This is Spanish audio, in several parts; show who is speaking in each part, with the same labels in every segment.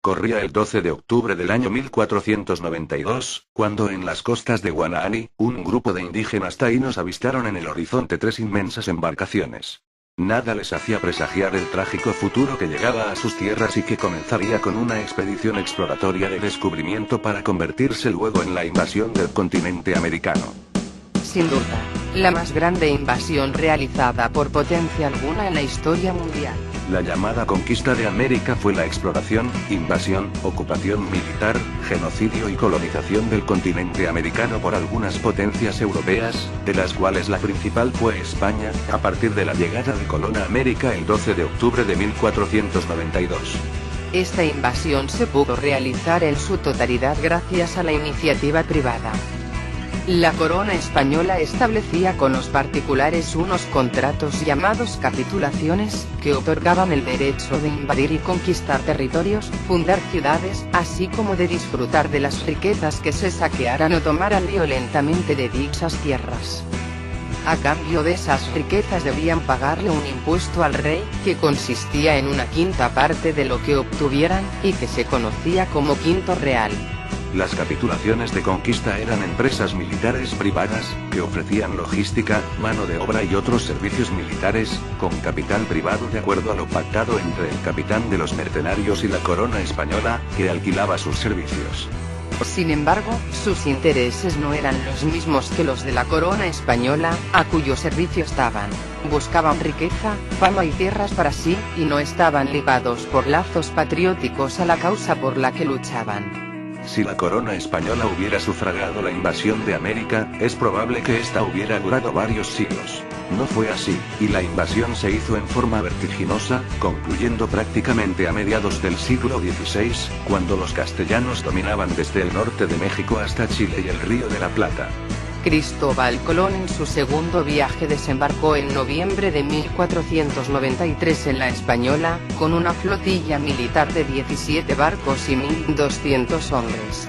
Speaker 1: Corría el 12 de octubre del año 1492, cuando en las costas de Guanaani, un grupo de indígenas taínos avistaron en el horizonte tres inmensas embarcaciones. Nada les hacía presagiar el trágico futuro que llegaba a sus tierras y que comenzaría con una expedición exploratoria de descubrimiento para convertirse luego en la invasión del continente americano.
Speaker 2: Sin duda, la más grande invasión realizada por potencia alguna en la historia mundial.
Speaker 1: La llamada conquista de América fue la exploración, invasión, ocupación militar, genocidio y colonización del continente americano por algunas potencias europeas, de las cuales la principal fue España, a partir de la llegada de Colón a América el 12 de octubre de 1492.
Speaker 2: Esta invasión se pudo realizar en su totalidad gracias a la iniciativa privada. La corona española establecía con los particulares unos contratos llamados capitulaciones, que otorgaban el derecho de invadir y conquistar territorios, fundar ciudades, así como de disfrutar de las riquezas que se saquearan o tomaran violentamente de dichas tierras. A cambio de esas riquezas debían pagarle un impuesto al rey, que consistía en una quinta parte de lo que obtuvieran, y que se conocía como quinto real.
Speaker 1: Las capitulaciones de conquista eran empresas militares privadas, que ofrecían logística, mano de obra y otros servicios militares, con capital privado de acuerdo a lo pactado entre el capitán de los mercenarios y la corona española, que alquilaba sus servicios.
Speaker 2: Sin embargo, sus intereses no eran los mismos que los de la corona española, a cuyo servicio estaban. Buscaban riqueza, fama y tierras para sí, y no estaban ligados por lazos patrióticos a la causa por la que luchaban.
Speaker 1: Si la corona española hubiera sufragado la invasión de América, es probable que ésta hubiera durado varios siglos. No fue así, y la invasión se hizo en forma vertiginosa, concluyendo prácticamente a mediados del siglo XVI, cuando los castellanos dominaban desde el norte de México hasta Chile y el Río de la Plata.
Speaker 2: Cristóbal Colón en su segundo viaje desembarcó en noviembre de 1493 en la Española, con una flotilla militar de 17 barcos y 1.200 hombres.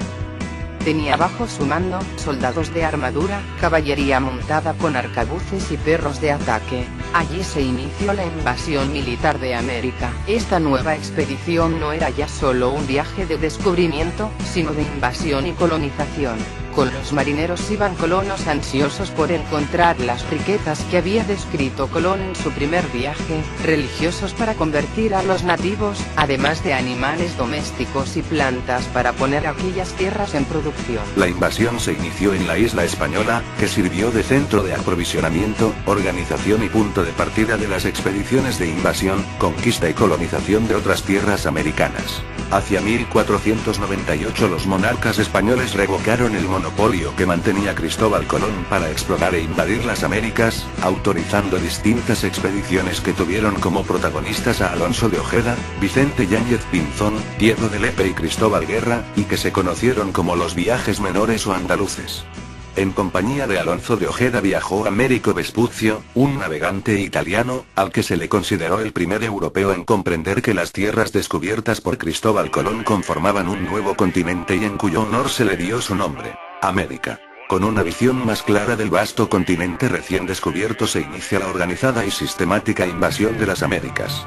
Speaker 2: Tenía bajo su mando, soldados de armadura, caballería montada con arcabuces y perros de ataque. Allí se inició la invasión militar de América. Esta nueva expedición no era ya solo un viaje de descubrimiento, sino de invasión y colonización. Con los marineros iban colonos ansiosos por encontrar las riquezas que había descrito Colón en su primer viaje, religiosos para convertir a los nativos, además de animales domésticos y plantas para poner aquellas tierras en producción.
Speaker 1: La invasión se inició en la isla española, que sirvió de centro de aprovisionamiento, organización y punto de partida de las expediciones de invasión, conquista y colonización de otras tierras americanas. Hacia 1498 los monarcas españoles revocaron el monopolio que mantenía Cristóbal Colón para explorar e invadir las Américas, autorizando distintas expediciones que tuvieron como protagonistas a Alonso de Ojeda, Vicente Yáñez Pinzón, Diego de Lepe y Cristóbal Guerra, y que se conocieron como los viajes menores o andaluces. En compañía de Alonso de Ojeda viajó Américo Vespucio, un navegante italiano, al que se le consideró el primer europeo en comprender que las tierras descubiertas por Cristóbal Colón conformaban un nuevo continente y en cuyo honor se le dio su nombre, América. Con una visión más clara del vasto continente recién descubierto se inicia la organizada y sistemática invasión de las Américas.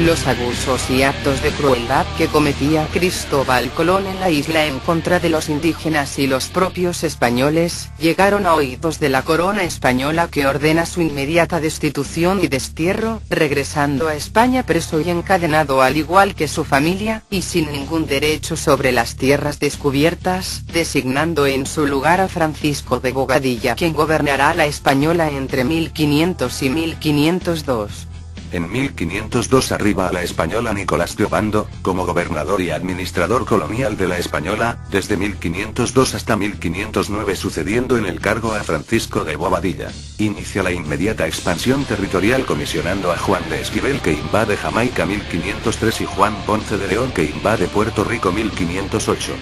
Speaker 2: Los abusos y actos de crueldad que cometía Cristóbal Colón en la isla en contra de los indígenas y los propios españoles, llegaron a oídos de la corona española, que ordena su inmediata destitución y destierro, regresando a España preso y encadenado al igual que su familia, y sin ningún derecho sobre las tierras descubiertas, designando en su lugar a Francisco de Bobadilla, quien gobernará la Española entre 1500 y 1502.
Speaker 1: En 1502 arriba a la Española Nicolás de Obando, como gobernador y administrador colonial de la Española, desde 1502 hasta 1509 sucediendo en el cargo a Francisco de Bobadilla. Inicia la inmediata expansión territorial comisionando a Juan de Esquivel, que invade Jamaica 1503, y Juan Ponce de León, que invade Puerto Rico 1508.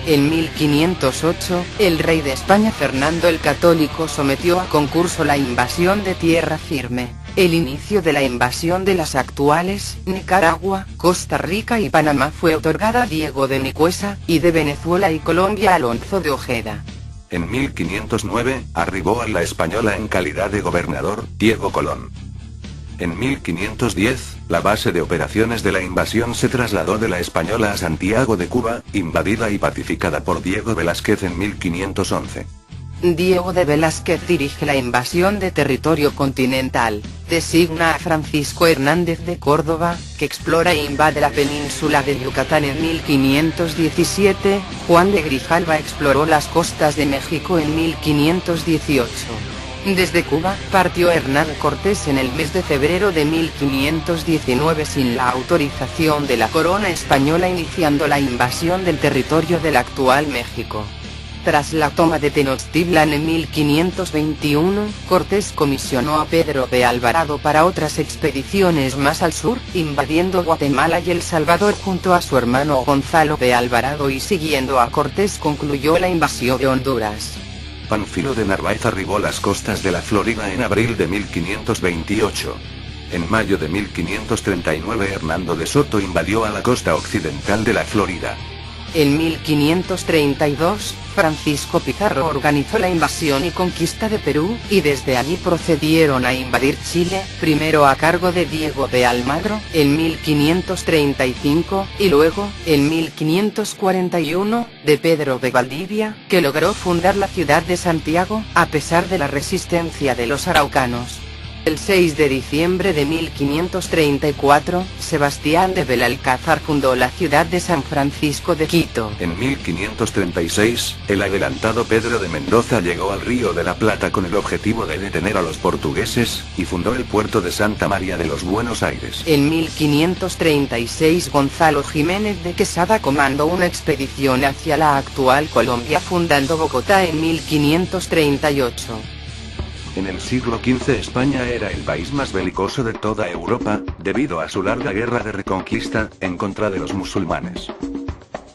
Speaker 2: En 1508, el rey de España Fernando el Católico sometió a concurso la invasión de Tierra Firme. El inicio de la invasión de las actuales Nicaragua, Costa Rica y Panamá fue otorgada a Diego de Nicuesa, y de Venezuela y Colombia a Alonso de Ojeda.
Speaker 1: En 1509, arribó a La Española en calidad de gobernador, Diego Colón. En 1510, la base de operaciones de la invasión se trasladó de La Española a Santiago de Cuba, invadida y pacificada por Diego Velázquez en 1511.
Speaker 2: Diego de Velázquez dirige la invasión de territorio continental, designa a Francisco Hernández de Córdoba, que explora e invade la península de Yucatán en 1517, Juan de Grijalva exploró las costas de México en 1518. Desde Cuba, partió Hernán Cortés en el mes de febrero de 1519 sin la autorización de la corona española, iniciando la invasión del territorio del actual México. Tras la toma de Tenochtitlan en 1521, Cortés comisionó a Pedro de Alvarado para otras expediciones más al sur, invadiendo Guatemala y El Salvador junto a su hermano Gonzalo de Alvarado, y siguiendo a Cortés concluyó la invasión de Honduras.
Speaker 1: Pánfilo de Narváez arribó a las costas de la Florida en abril de 1528. En mayo de 1539 Hernando de Soto invadió a la costa occidental de la Florida.
Speaker 2: En 1532, Francisco Pizarro organizó la invasión y conquista de Perú, y desde allí procedieron a invadir Chile, primero a cargo de Diego de Almagro, en 1535, y luego, en 1541, de Pedro de Valdivia, que logró fundar la ciudad de Santiago, a pesar de la resistencia de los araucanos. El 6 de diciembre de 1534, Sebastián de Belalcázar fundó la ciudad de San Francisco de Quito.
Speaker 1: En 1536, el adelantado Pedro de Mendoza llegó al Río de la Plata con el objetivo de detener a los portugueses, y fundó el puerto de Santa María de los Buenos Aires.
Speaker 2: En 1536 Gonzalo Jiménez de Quesada comandó una expedición hacia la actual Colombia, fundando Bogotá en 1538.
Speaker 1: En el siglo XV España era el país más belicoso de toda Europa, debido a su larga guerra de reconquista, en contra de los musulmanes.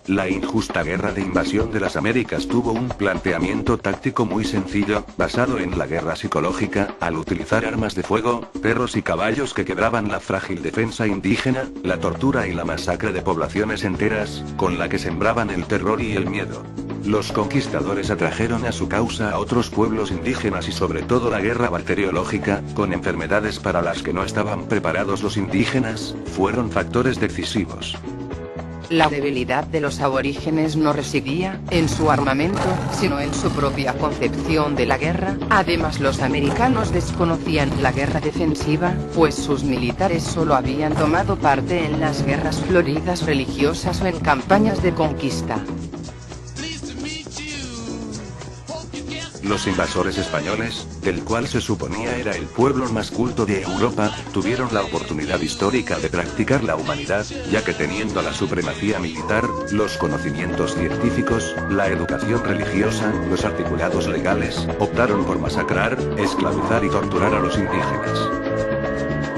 Speaker 1: La injusta guerra de invasión de las Américas tuvo un planteamiento táctico muy sencillo, basado en la guerra psicológica, al utilizar armas de fuego, perros y caballos que quebraban la frágil defensa indígena, la tortura y la masacre de poblaciones enteras, con la que sembraban el terror y el miedo. Los conquistadores atrajeron a su causa a otros pueblos indígenas, y sobre todo la guerra bacteriológica, con enfermedades para las que no estaban preparados los indígenas, fueron factores decisivos.
Speaker 2: La debilidad de los aborígenes no residía en su armamento, sino en su propia concepción de la guerra. Además, los americanos desconocían la guerra defensiva, pues sus militares solo habían tomado parte en las guerras floridas religiosas o en campañas de conquista.
Speaker 1: Los invasores españoles, del cual se suponía era el pueblo más culto de Europa, tuvieron la oportunidad histórica de practicar la humanidad, ya que teniendo la supremacía militar, los conocimientos científicos, la educación religiosa, los articulados legales, optaron por masacrar, esclavizar y torturar a los indígenas.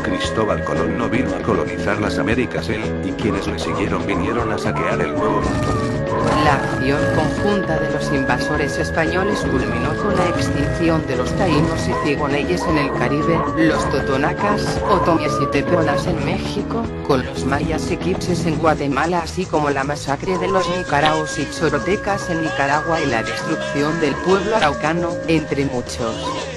Speaker 1: Cristóbal Colón no vino a colonizar las Américas, él, y quienes le siguieron vinieron a saquear el Nuevo Mundo.
Speaker 2: La acción conjunta de los invasores españoles culminó con la extinción de los taínos y cigoneyes en el Caribe, los totonacas, otomíes y tepehuanas en México, con los mayas y quipses en Guatemala, así como la masacre de los nicaraos y chorotecas en Nicaragua y la destrucción del pueblo araucano, entre muchos.